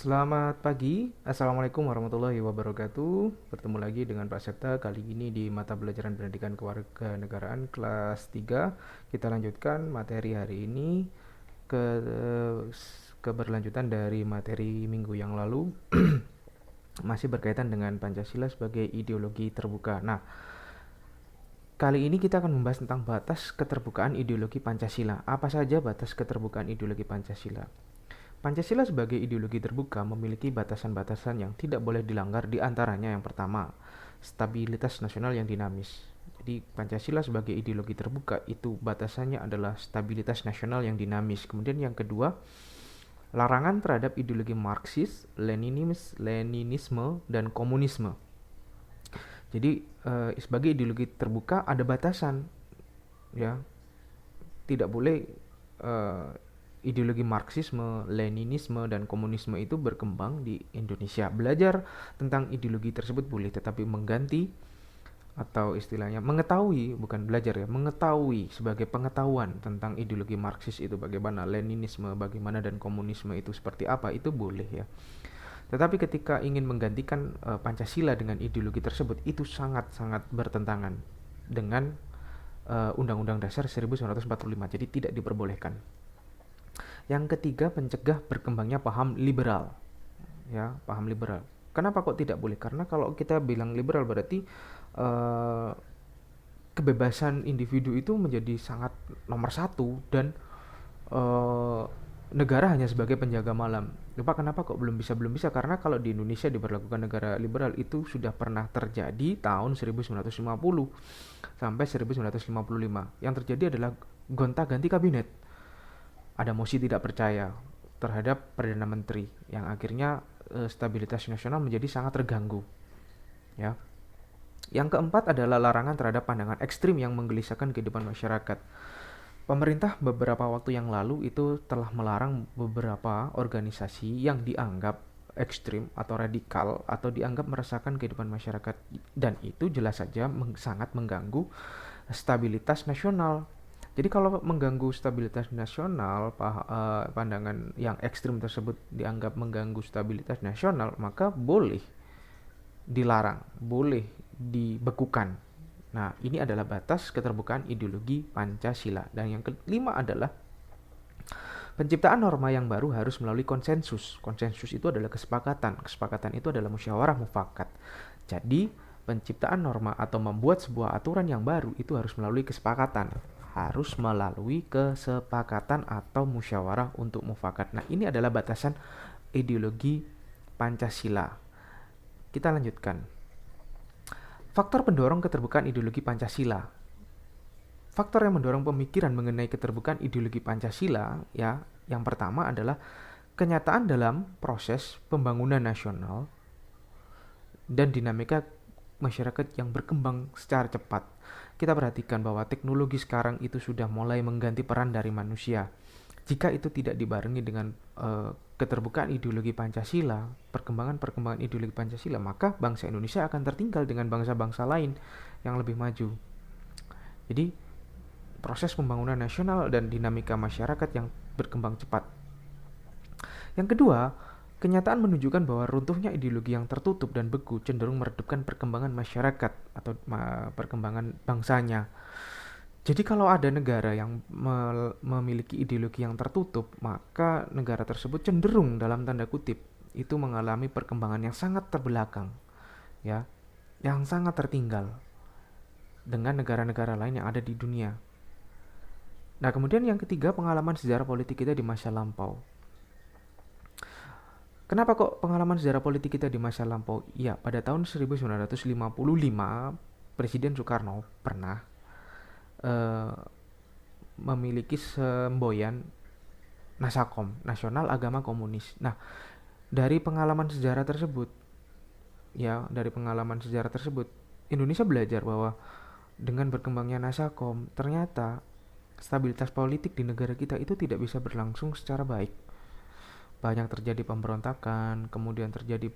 Selamat pagi, Assalamualaikum warahmatullahi wabarakatuh. Bertemu lagi dengan Pak Septa, kali ini di mata pelajaran pendidikan kewarganegaraan kelas 3. Kita lanjutkan materi hari ini ke keberlanjutan dari materi minggu yang lalu. Masih berkaitan dengan Pancasila sebagai ideologi terbuka. Nah, kali ini kita akan membahas tentang batas keterbukaan ideologi Pancasila. Apa saja batas keterbukaan ideologi Pancasila? Pancasila sebagai ideologi terbuka memiliki batasan-batasan yang tidak boleh dilanggar, di antaranya yang pertama, stabilitas nasional yang dinamis. Jadi Pancasila sebagai ideologi terbuka itu batasannya adalah stabilitas nasional yang dinamis. Kemudian yang kedua, larangan terhadap ideologi Marxis, Leninisme dan komunisme. Jadi sebagai ideologi terbuka ada batasan, ya, tidak boleh eh, ideologi Marxisme, Leninisme, dan komunisme itu berkembang di Indonesia. Belajar tentang ideologi tersebut boleh, tetapi mengganti atau istilahnya mengetahui, bukan belajar ya, mengetahui sebagai pengetahuan tentang ideologi Marxis itu bagaimana, Leninisme bagaimana, dan komunisme itu seperti apa, itu boleh ya. Tetapi ketika ingin menggantikan Pancasila dengan ideologi tersebut, itu sangat-sangat bertentangan dengan Undang-Undang Dasar 1945, jadi tidak diperbolehkan. Yang ketiga, pencegah berkembangnya paham liberal. Ya, paham liberal. Kenapa kok tidak boleh? Karena kalau kita bilang liberal berarti eh, kebebasan individu itu menjadi sangat nomor satu dan eh, negara hanya sebagai penjaga malam. Lupa kenapa kok belum bisa? Karena kalau di Indonesia diberlakukan negara liberal itu sudah pernah terjadi tahun 1950 sampai 1955. Yang terjadi adalah gonta-ganti kabinet, ada mosi tidak percaya terhadap Perdana Menteri yang akhirnya stabilitas nasional menjadi sangat terganggu. Ya. Yang keempat adalah larangan terhadap pandangan ekstrim yang menggelisahkan kehidupan masyarakat. Pemerintah beberapa waktu yang lalu itu telah melarang beberapa organisasi yang dianggap ekstrim atau radikal atau dianggap meresahkan kehidupan masyarakat, dan itu jelas saja sangat mengganggu stabilitas nasional. Jadi kalau mengganggu stabilitas nasional, pandangan yang ekstrim tersebut dianggap mengganggu stabilitas nasional, maka boleh dilarang, boleh dibekukan. Nah, ini adalah batas keterbukaan ideologi Pancasila. Dan yang kelima adalah penciptaan norma yang baru harus melalui konsensus. Konsensus itu adalah kesepakatan. Kesepakatan itu adalah musyawarah mufakat. Jadi, penciptaan norma atau membuat sebuah aturan yang baru itu harus melalui kesepakatan. Harus melalui kesepakatan atau musyawarah untuk mufakat. Nah, ini adalah batasan ideologi Pancasila. Kita lanjutkan. Faktor pendorong keterbukaan ideologi Pancasila. Faktor yang mendorong pemikiran mengenai keterbukaan ideologi Pancasila, ya, yang pertama adalah kenyataan dalam proses pembangunan nasional dan dinamika masyarakat yang berkembang secara cepat. Kita perhatikan bahwa teknologi sekarang itu sudah mulai mengganti peran dari manusia. Jika itu tidak dibarengi dengan keterbukaan ideologi Pancasila, perkembangan ideologi Pancasila, maka bangsa Indonesia akan tertinggal dengan bangsa-bangsa lain yang lebih maju. Jadi proses pembangunan nasional dan dinamika masyarakat yang berkembang cepat. Yang kedua, kenyataan menunjukkan bahwa runtuhnya ideologi yang tertutup dan beku cenderung meredupkan perkembangan masyarakat atau perkembangan bangsanya. Jadi kalau ada negara yang memiliki ideologi yang tertutup, maka negara tersebut cenderung dalam tanda kutip itu mengalami perkembangan yang sangat terbelakang, ya, yang sangat tertinggal dengan negara-negara lain yang ada di dunia. Nah, kemudian yang ketiga, pengalaman sejarah politik kita di masa lampau. Kenapa kok pengalaman sejarah politik kita di masa lampau? Ya, pada tahun 1955, Presiden Soekarno pernah uh, memiliki semboyan Nasakom, Nasional Agama Komunis. Nah, dari pengalaman sejarah tersebut, Indonesia belajar bahwa dengan berkembangnya Nasakom, ternyata stabilitas politik di negara kita itu tidak bisa berlangsung secara baik. Banyak terjadi pemberontakan, kemudian terjadi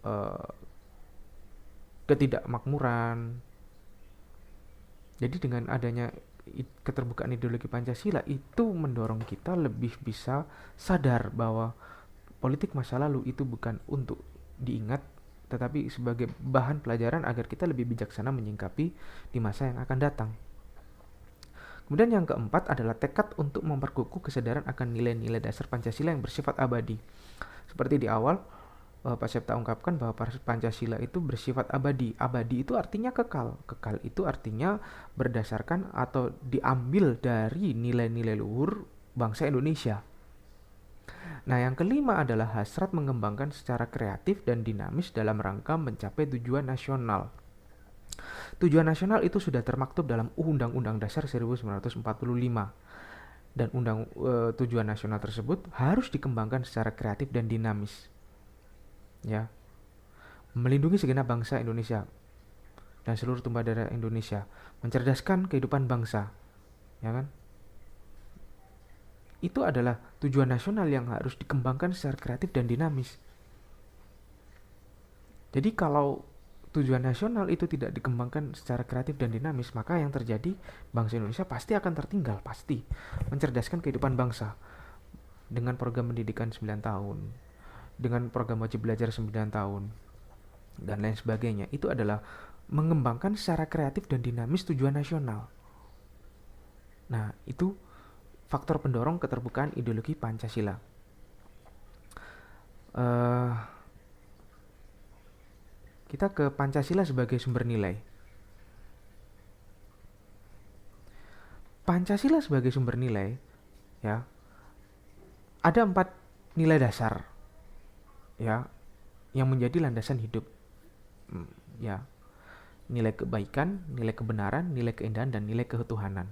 uh, ketidakmakmuran. Jadi dengan adanya keterbukaan ideologi Pancasila itu mendorong kita lebih bisa sadar bahwa politik masa lalu itu bukan untuk diingat, tetapi sebagai bahan pelajaran agar kita lebih bijaksana menyingkapi di masa yang akan datang. Kemudian yang keempat adalah tekad untuk memperkukuh kesadaran akan nilai-nilai dasar Pancasila yang bersifat abadi. Seperti di awal, Pak Septa ungkapkan bahwa Pancasila itu bersifat abadi. Abadi itu artinya kekal. Kekal itu artinya berdasarkan atau diambil dari nilai-nilai luhur bangsa Indonesia. Nah, yang kelima adalah hasrat mengembangkan secara kreatif dan dinamis dalam rangka mencapai tujuan nasional. Tujuan nasional itu sudah termaktub dalam Undang-Undang Dasar 1945, dan tujuan nasional tersebut harus dikembangkan secara kreatif dan dinamis. Ya, melindungi segenap bangsa Indonesia dan seluruh tumpah darah Indonesia, mencerdaskan kehidupan bangsa, ya kan? Itu adalah tujuan nasional yang harus dikembangkan secara kreatif dan dinamis. Jadi kalau tujuan nasional itu tidak dikembangkan secara kreatif dan dinamis, maka yang terjadi bangsa Indonesia pasti akan tertinggal, pasti. Mencerdaskan kehidupan bangsa dengan program pendidikan 9 tahun, dengan program wajib belajar 9 tahun, dan lain sebagainya. Itu adalah mengembangkan secara kreatif dan dinamis tujuan nasional. Nah, itu faktor pendorong keterbukaan ideologi Pancasila. Kita ke Pancasila sebagai sumber nilai. Pancasila sebagai sumber nilai, ya, ada 4 nilai dasar, ya, yang menjadi landasan hidup, ya, nilai kebaikan, nilai kebenaran, nilai keindahan, dan nilai ketuhanan.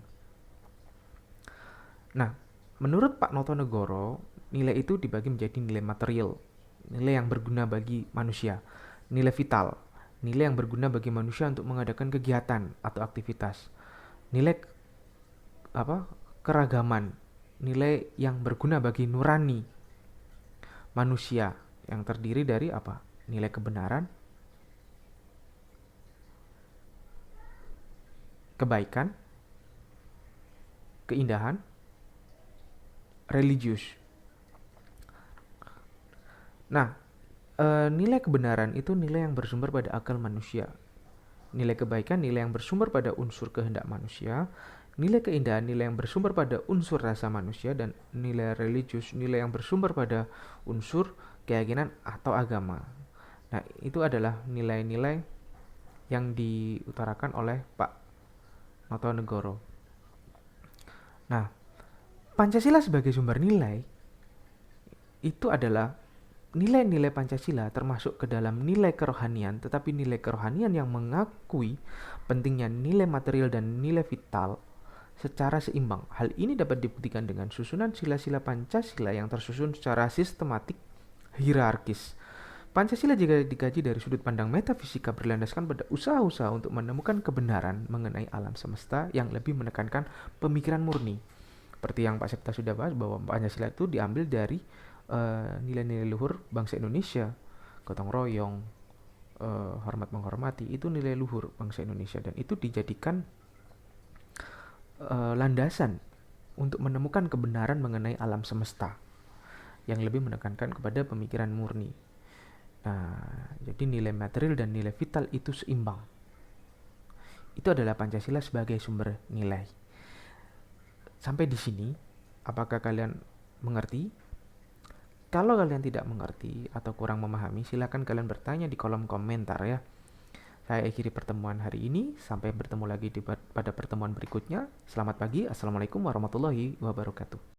Nah, menurut Pak Notonegoro, nilai itu dibagi menjadi nilai material, nilai yang berguna bagi manusia, nilai vital, nilai yang berguna bagi manusia untuk mengadakan kegiatan atau aktivitas, nilai keragaman, nilai yang berguna bagi nurani manusia yang terdiri dari nilai kebenaran, kebaikan, keindahan, religius. Nah, nilai kebenaran itu nilai yang bersumber pada akal manusia. Nilai kebaikan nilai yang bersumber pada unsur kehendak manusia. Nilai keindahan nilai yang bersumber pada unsur rasa manusia. Dan nilai religius nilai yang bersumber pada unsur keyakinan atau agama. Nah, itu adalah nilai-nilai yang diutarakan oleh Pak Notonegoro. Nah, Pancasila sebagai sumber nilai itu adalah nilai-nilai Pancasila termasuk ke dalam nilai kerohanian, tetapi nilai kerohanian yang mengakui pentingnya nilai material dan nilai vital secara seimbang. Hal ini dapat dibuktikan dengan susunan sila-sila Pancasila yang tersusun secara sistematik hierarkis. Pancasila jika dikaji dari sudut pandang metafisika berlandaskan pada usaha-usaha untuk menemukan kebenaran mengenai alam semesta yang lebih menekankan pemikiran murni. Seperti yang Pak Septa sudah bahas bahwa Pancasila itu diambil dari nilai-nilai luhur bangsa Indonesia, gotong royong, hormat menghormati, itu nilai luhur bangsa Indonesia, dan itu dijadikan landasan untuk menemukan kebenaran mengenai alam semesta yang lebih menekankan kepada pemikiran murni. Nah, jadi nilai material dan nilai vital itu seimbang. Itu adalah Pancasila sebagai sumber nilai. Sampai di sini, apakah kalian mengerti? Kalau kalian tidak mengerti atau kurang memahami, silakan kalian bertanya di kolom komentar ya. Saya akhiri pertemuan hari ini. Sampai bertemu lagi pada pertemuan berikutnya. Selamat pagi. Assalamualaikum warahmatullahi wabarakatuh.